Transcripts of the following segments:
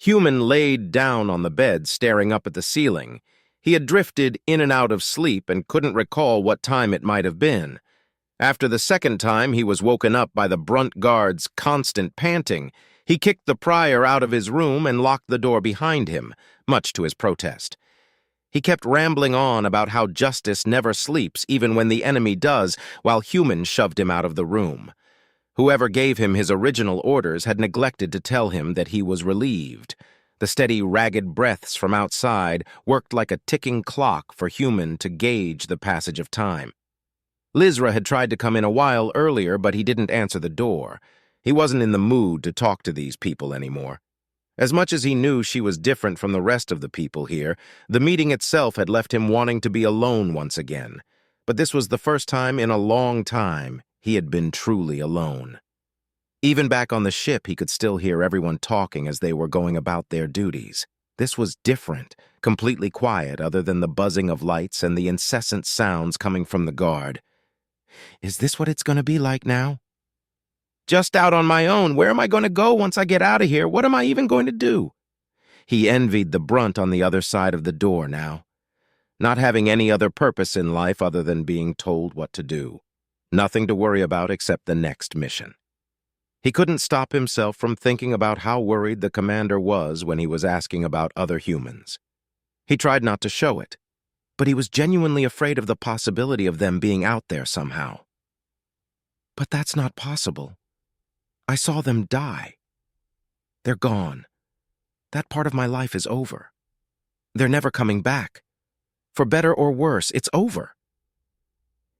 Human laid down on the bed, staring up at the ceiling. He had drifted in and out of sleep and couldn't recall what time it might have been. After the second time he was woken up by the Brunt guard's constant panting, he kicked the prior out of his room and locked the door behind him, much to his protest. He kept rambling on about how justice never sleeps even when the enemy does, while Human shoved him out of the room. Whoever gave him his original orders had neglected to tell him that he was relieved. The steady, ragged breaths from outside worked like a ticking clock for Human to gauge the passage of time. Lizra had tried to come in a while earlier, but he didn't answer the door. He wasn't in the mood to talk to these people anymore. As much as he knew she was different from the rest of the people here, the meeting itself had left him wanting to be alone once again. But this was the first time in a long time he had been truly alone. Even back on the ship, he could still hear everyone talking as they were going about their duties. This was different, completely quiet other than the buzzing of lights and the incessant sounds coming from the guard. Is this what it's going to be like now? Just out on my own. Where am I going to go once I get out of here? What am I even going to do? He envied the Brunt on the other side of the door now, not having any other purpose in life other than being told what to do. Nothing to worry about except the next mission. He couldn't stop himself from thinking about how worried the commander was when he was asking about other humans. He tried not to show it, but he was genuinely afraid of the possibility of them being out there somehow. But that's not possible. I saw them die. They're gone. That part of my life is over. They're never coming back. For better or worse, it's over.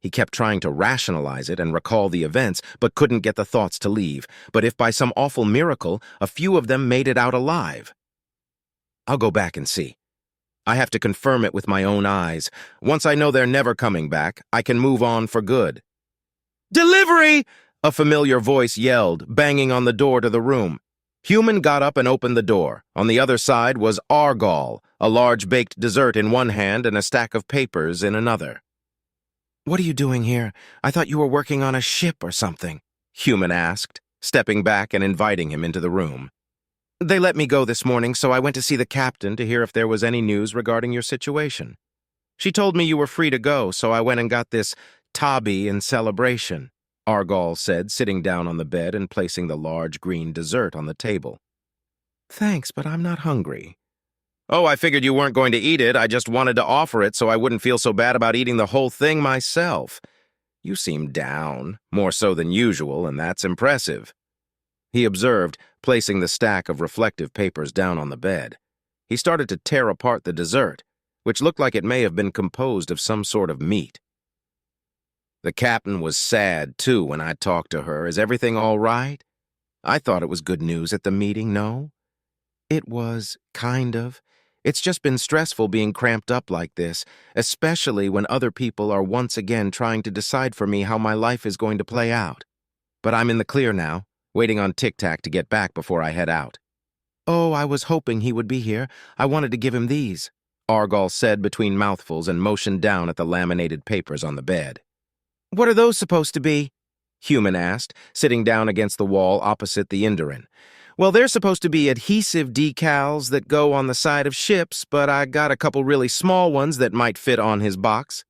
He kept trying to rationalize it and recall the events, but couldn't get the thoughts to leave. But if by some awful miracle, a few of them made it out alive. I'll go back and see. I have to confirm it with my own eyes. Once I know they're never coming back, I can move on for good. Delivery! A familiar voice yelled, banging on the door to the room. Human got up and opened the door. On the other side was Argall, a large baked dessert in one hand and a stack of papers in another. What are you doing here? I thought you were working on a ship or something, Human asked, stepping back and inviting him into the room. They let me go this morning, so I went to see the captain to hear if there was any news regarding your situation. She told me you were free to go, so I went and got this tabby in celebration, Argall said, sitting down on the bed and placing the large green dessert on the table. Thanks, but I'm not hungry. Oh, I figured you weren't going to eat it. I just wanted to offer it so I wouldn't feel so bad about eating the whole thing myself. You seem down, more so than usual, and that's impressive, he observed, placing the stack of reflective papers down on the bed. He started to tear apart the dessert, which looked like it may have been composed of some sort of meat. The captain was sad, too, when I talked to her. Is everything all right? I thought it was good news at the meeting, no? It was, kind of. It's just been stressful being cramped up like this, especially when other people are once again trying to decide for me how my life is going to play out. But I'm in the clear now, waiting on Tic-Tac to get back before I head out. Oh, I was hoping he would be here. I wanted to give him these, Argall said between mouthfuls and motioned down at the laminated papers on the bed. What are those supposed to be? Human asked, sitting down against the wall opposite the CnRhin. Well, they're supposed to be adhesive decals that go on the side of ships, but I got a couple really small ones that might fit on his box.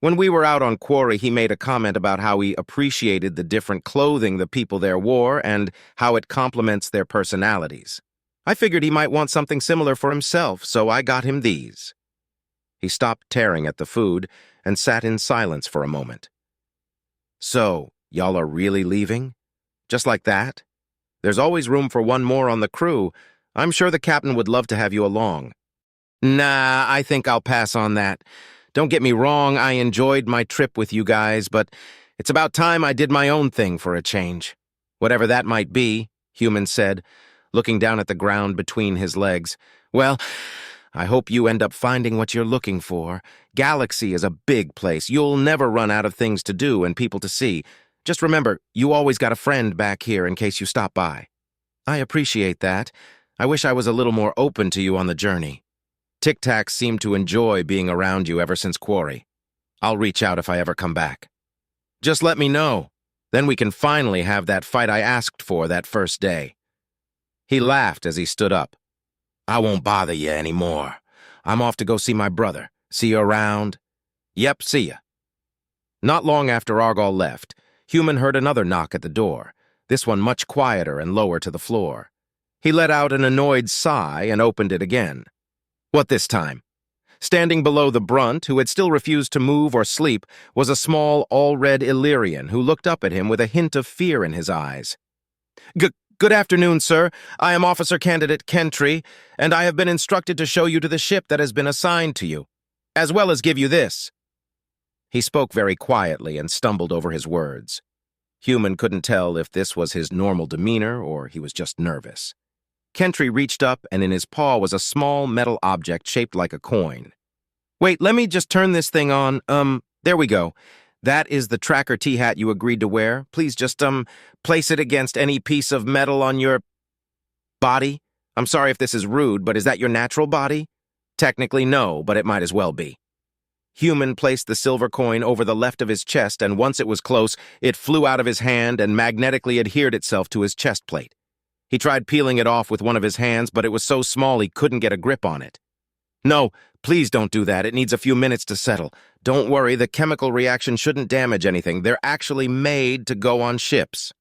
When we were out on quarry, he made a comment about how he appreciated the different clothing the people there wore and how it complements their personalities. I figured he might want something similar for himself, so I got him these. He stopped tearing at the food and sat in silence for a moment. So, y'all are really leaving? Just like that? There's always room for one more on the crew. I'm sure the captain would love to have you along. Nah, I think I'll pass on that. Don't get me wrong, I enjoyed my trip with you guys, but it's about time I did my own thing for a change. Whatever that might be, Human said, looking down at the ground between his legs. Well, I hope you end up finding what you're looking for. Galaxy is a big place. You'll never run out of things to do and people to see. Just remember, you always got a friend back here in case you stop by. I appreciate that. I wish I was a little more open to you on the journey. Tic-Tac seemed to enjoy being around you ever since Quarry. I'll reach out if I ever come back. Just let me know. Then we can finally have that fight I asked for that first day. He laughed as he stood up, I won't bother you anymore. I'm off to go see my brother. See you around? Yep, see ya. Not long after Argall left, Human heard another knock at the door, this one much quieter and lower to the floor. He let out an annoyed sigh and opened it again. What this time? Standing below the brunt, who had still refused to move or sleep, was a small, all-red Illyrian who looked up at him with a hint of fear in his eyes. Good afternoon, sir. I am Officer Candidate Kentry, and I have been instructed to show you to the ship that has been assigned to you, as well as give you this. He spoke very quietly and stumbled over his words. Human couldn't tell if this was his normal demeanor or he was just nervous. Kentry reached up, and in his paw was a small metal object shaped like a coin. Wait, let me just turn this thing on. There we go. That is the tracker T-hat you agreed to wear. Please just, place it against any piece of metal on your body. I'm sorry if this is rude, but is that your natural body? Technically, no, but it might as well be. Human placed the silver coin over the left of his chest, and once it was close, it flew out of his hand and magnetically adhered itself to his chest plate. He tried peeling it off with one of his hands, but it was so small he couldn't get a grip on it. No, please don't do that. It needs a few minutes to settle. Don't worry, the chemical reaction shouldn't damage anything. They're actually made to go on ships.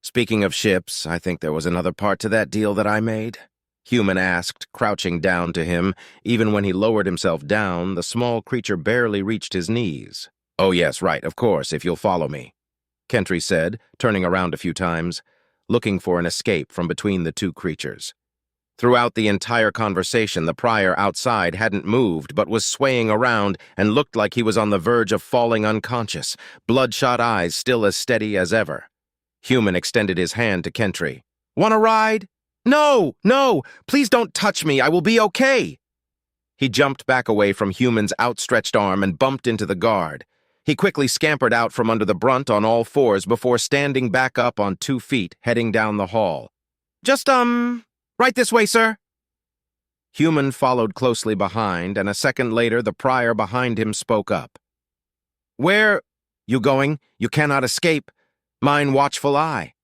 Speaking of ships, I think there was another part to that deal that I made. Human asked, crouching down to him. Even when he lowered himself down, the small creature barely reached his knees. Oh yes, right, of course, if you'll follow me, Kentry said, turning around a few times, looking for an escape from between the two creatures. Throughout the entire conversation, the prior outside hadn't moved, but was swaying around and looked like he was on the verge of falling unconscious, bloodshot eyes still as steady as ever. Human extended his hand to Kentry. Want a ride? No, please don't touch me, I will be okay. He jumped back away from Human's outstretched arm and bumped into the guard. He quickly scampered out from under the brunt on all fours before standing back up on 2 feet, heading down the hall. Just, right this way, sir. Human followed closely behind, and a second later the prior behind him spoke up. Where you going? You cannot escape. Mine watchful eye,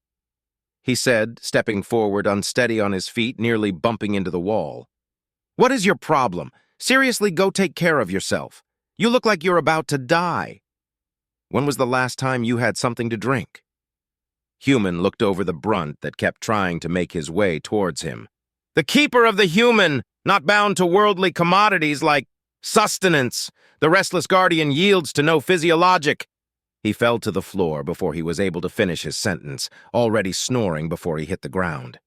he said, stepping forward unsteady on his feet, nearly bumping into the wall. What is your problem? Seriously, go take care of yourself. You look like you're about to die. When was the last time you had something to drink? Human looked over the brunt that kept trying to make his way towards him. The keeper of the human, not bound to worldly commodities like sustenance. The restless guardian yields to no physiologic. He fell to the floor before he was able to finish his sentence, already snoring before he hit the ground.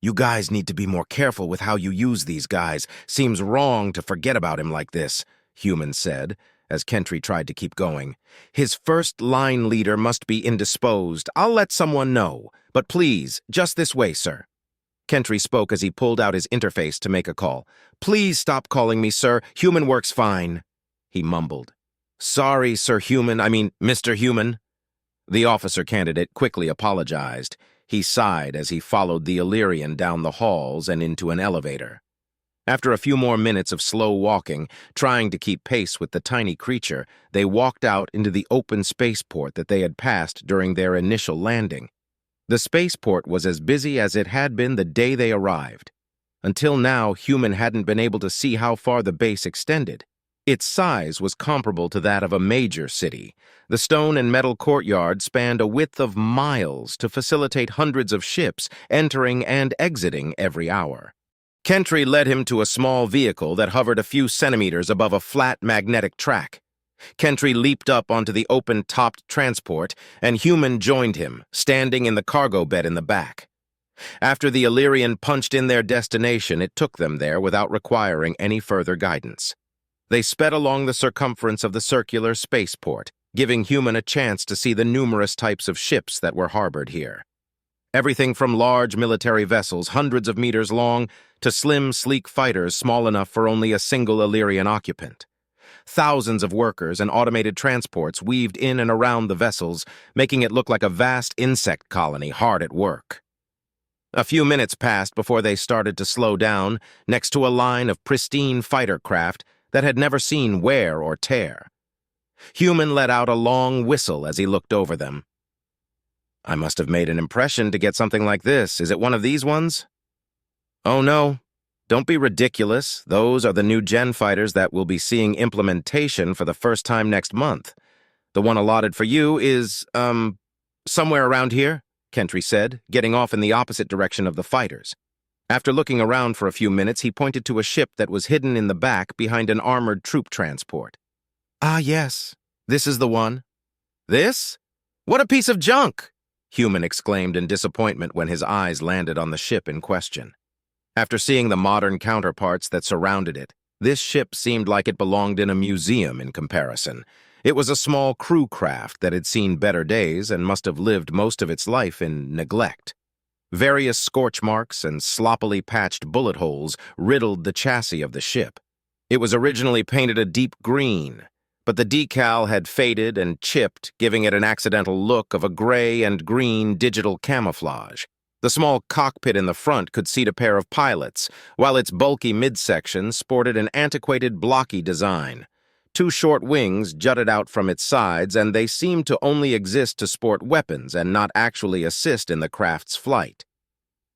You guys need to be more careful with how you use these guys. Seems wrong to forget about him like this, Human said, as Kentry tried to keep going. His first-line leader must be indisposed. I'll let someone know, but please, just this way, sir. Kentry spoke as he pulled out his interface to make a call. Please stop calling me, sir. Human works fine, he mumbled. Sorry, Sir Human, Mr. Human. The officer candidate quickly apologized. He sighed as he followed the Illyrian down the halls and into an elevator. After a few more minutes of slow walking, trying to keep pace with the tiny creature, they walked out into the open spaceport that they had passed during their initial landing. The spaceport was as busy as it had been the day they arrived. Until now, Human hadn't been able to see how far the base extended. Its size was comparable to that of a major city. The stone and metal courtyard spanned a width of miles to facilitate hundreds of ships entering and exiting every hour. Kentry led him to a small vehicle that hovered a few centimeters above a flat magnetic track. Kentry leaped up onto the open-topped transport, and Human joined him, standing in the cargo bed in the back. After the Illyrian punched in their destination, it took them there without requiring any further guidance. They sped along the circumference of the circular spaceport, giving Human a chance to see the numerous types of ships that were harbored here. Everything from large military vessels hundreds of meters long to slim, sleek fighters small enough for only a single Illyrian occupant. Thousands of workers and automated transports weaved in and around the vessels, making it look like a vast insect colony hard at work. A few minutes passed before they started to slow down next to a line of pristine fighter craft that had never seen wear or tear. Human let out a long whistle as he looked over them. I must have made an impression to get something like this. Is it one of these ones? Oh no, Don't be ridiculous. Those are the new gen fighters that we'll be seeing implementation for the first time next month. The one allotted for you is, somewhere around here, Kentry said, getting off in the opposite direction of the fighters. After looking around for a few minutes, he pointed to a ship that was hidden in the back behind an armored troop transport. Ah, yes, this is the one. This? What a piece of junk! Human exclaimed in disappointment when his eyes landed on the ship in question. After seeing the modern counterparts that surrounded it, this ship seemed like it belonged in a museum in comparison. It was a small crew craft that had seen better days and must have lived most of its life in neglect. Various scorch marks and sloppily patched bullet holes riddled the chassis of the ship. It was originally painted a deep green, but the decal had faded and chipped, giving it an accidental look of a gray and green digital camouflage. The small cockpit in the front could seat a pair of pilots, while its bulky midsection sported an antiquated blocky design. Two short wings jutted out from its sides, and they seemed to only exist to sport weapons and not actually assist in the craft's flight.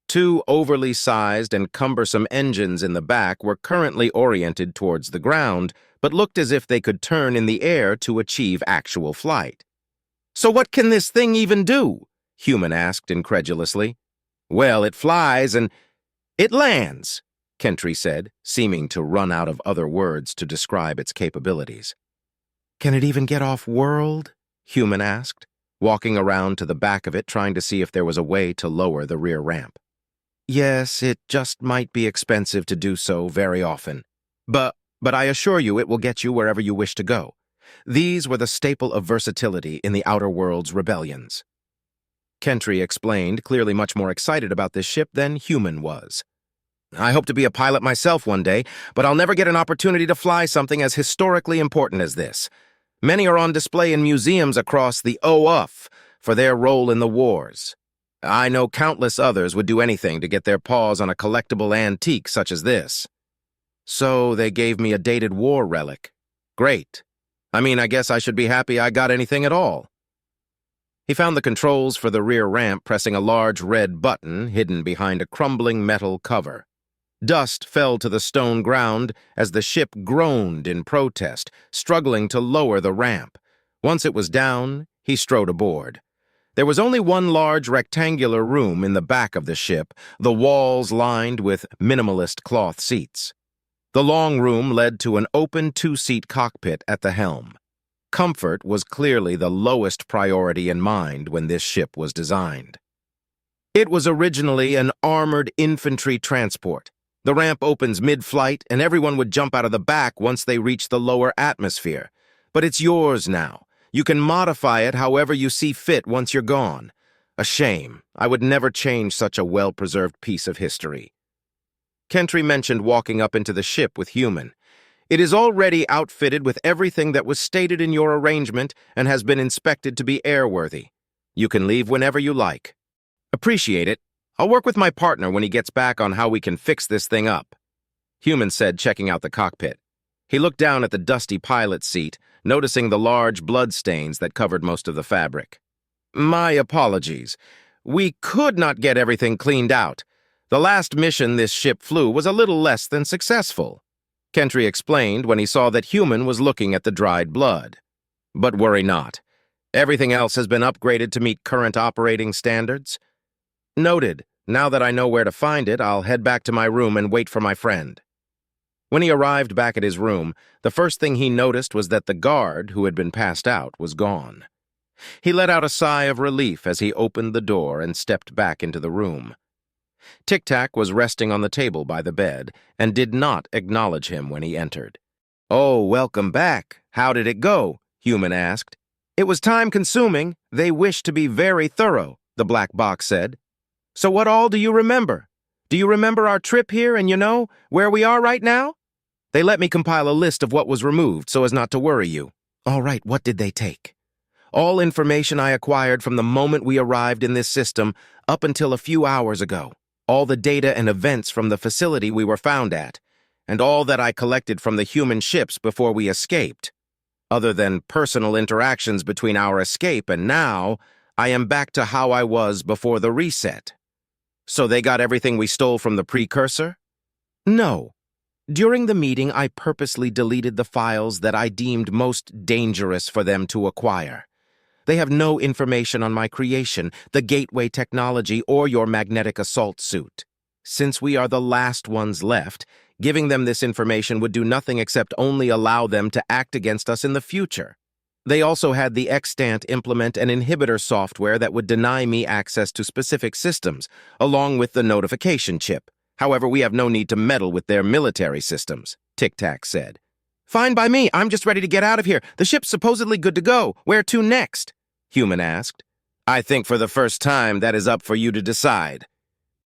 Two overly sized and cumbersome engines in the back were currently oriented towards the ground, but looked as if they could turn in the air to achieve actual flight. "So what can this thing even do?" Human asked incredulously. "Well, it flies and it lands," Kentry said, seeming to run out of other words to describe its capabilities. "Can it even get off-world?" Human asked, walking around to the back of it trying to see if there was a way to lower the rear ramp. "Yes, it just might be expensive to do so very often. But I assure you it will get you wherever you wish to go. These were the staple of versatility in the Outer World's rebellions." Kentry explained, clearly much more excited about this ship than Human was. "I hope to be a pilot myself one day, but I'll never get an opportunity to fly something as historically important as this. Many are on display in museums across the OUF for their role in the wars. I know countless others would do anything to get their paws on a collectible antique such as this. So they gave me a dated war relic. Great. I mean, I guess I should be happy I got anything at all." He found the controls for the rear ramp pressing a large red button hidden behind a crumbling metal cover. Dust fell to the stone ground as the ship groaned in protest, struggling to lower the ramp. Once it was down, he strode aboard. There was only one large rectangular room in the back of the ship, the walls lined with minimalist cloth seats. The long room led to an open two-seat cockpit at the helm. Comfort was clearly the lowest priority in mind when this ship was designed. It was originally an armored infantry transport. The ramp opens mid-flight, and everyone would jump out of the back once they reached the lower atmosphere. But it's yours now. You can modify it however you see fit once you're gone. A shame. I would never change such a well-preserved piece of history. Kentry mentioned walking up into the ship with Human. "It is already outfitted with everything that was stated in your arrangement and has been inspected to be airworthy. You can leave whenever you like." "Appreciate it. I'll work with my partner when he gets back on how we can fix this thing up," Human said, checking out the cockpit. He looked down at the dusty pilot's seat, noticing the large blood stains that covered most of the fabric. "My apologies. We could not get everything cleaned out. The last mission this ship flew was a little less than successful," Kentry explained when he saw that Human was looking at the dried blood. "But worry not. Everything else has been upgraded to meet current operating standards." "Noted. Now that I know where to find it, I'll head back to my room and wait for my friend." When he arrived back at his room, the first thing he noticed was that the guard, who had been passed out, was gone. He let out a sigh of relief as he opened the door and stepped back into the room. Tic-Tac was resting on the table by the bed and did not acknowledge him when he entered. "Oh, welcome back. How did it go?" Human asked. "It was time-consuming. They wished to be very thorough," the black box said. "So what all do you remember? Do you remember our trip here and where we are right now?" They let me compile a list of what was removed so as not to worry you. "All right, what did they take?" "All information I acquired from the moment we arrived in this system up until a few hours ago. All the data and events from the facility we were found at, and all that I collected from the human ships before we escaped. Other than personal interactions between our escape and now, I am back to how I was before the reset." "So they got everything we stole from the precursor?" No. During the meeting, I purposely deleted the files that I deemed most dangerous for them to acquire. They have no information on my creation, the gateway technology, or your magnetic assault suit. Since we are the last ones left, giving them this information would do nothing except only allow them to act against us in the future. They also had the extant implement an inhibitor software that would deny me access to specific systems, along with the notification chip. However, we have no need to meddle with their military systems, Tic Tac said. Fine by me, I'm just ready to get out of here. The ship's supposedly good to go. Where to next? Human asked. I think for the first time that is up for you to decide,